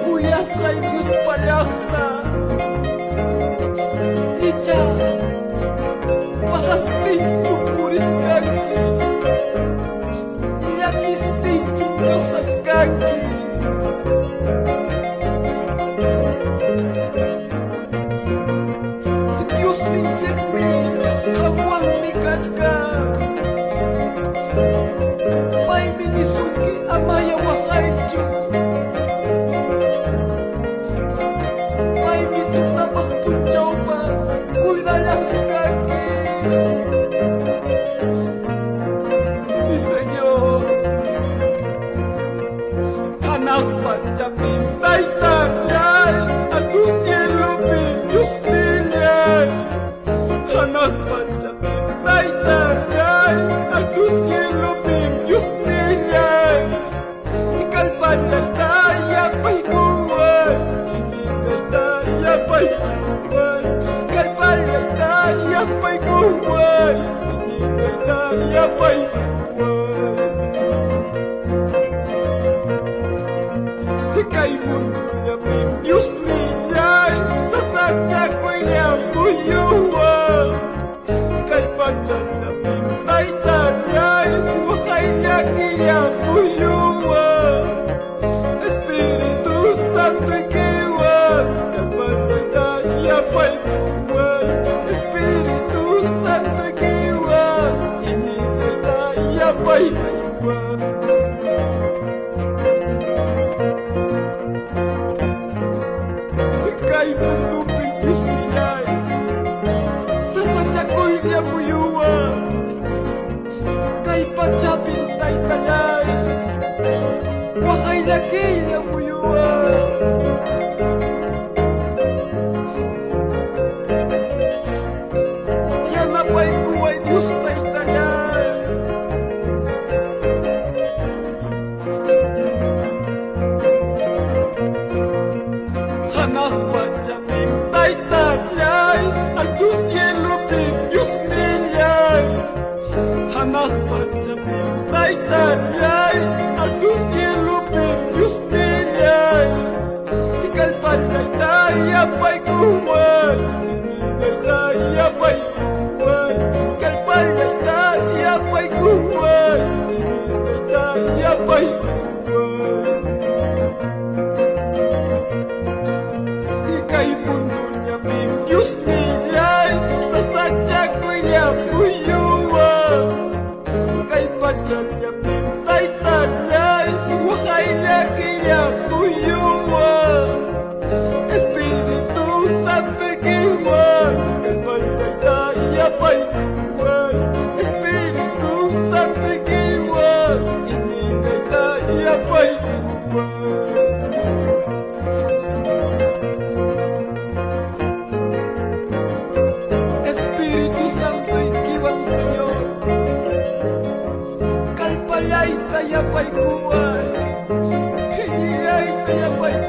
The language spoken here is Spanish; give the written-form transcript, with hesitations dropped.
Kuyasqay Dios pallaqta icha waqasqaychu purisqanki llakisqaychu kawsachkanki Diosninchikmi qamwanmi kachka paymi nisunki amaya waqaychu paymi tutapas punchawpas cuidallasqanki Sí, Señor. Hanaq Pachapi Taytallay a tu cielo mi Diosnillay Hanaq Pachapi Taytallay a tu cielo mi Diosnillay Kalpallaytay yapaykuway Iñilaytay yapaykuway Kalpallaytay yapaykuway Iñilaytay yapaykuway Kay mundo yapi Diosnillay sasachakoy yapuyuwa Kay pachachapi Taytallay wakay llaki yapuyuwa Espiritu Santo ikiwan kalpallaytay yapaykuwan Espiritu Santo ikiwan iñilaytay yapaykuwan Kay mundo Diosnillay sasachakoy yapuyuwa Kay Pachapi Taytallay wakay llaki yapuyuwa Yanapaykuway Dios Taytallay Hanaq Pachapi Taytallay a tu cielo mi Diosnillay Hanaq Pachapi Taytallay a tu cielo mi Diosnillay Kalpallaytay yapaykuway Iñilaytay yapaykuway Kalpallaytay yapaykuway Iñilaytay yapaykuway Kay mundo yapi Diosnillay sasachakoy yapuyuwa Kay pachapi Taytallay wakay llaki yapuyuwa Espiritu Santo ikiwan kalpallaytay yapaykuwan Espiritu Santo ikiwan iñilaytay yapaykuwan Espíritu Santo ikiwan Señor kalpallayta yapaykuwan iñilayta yapaykuwan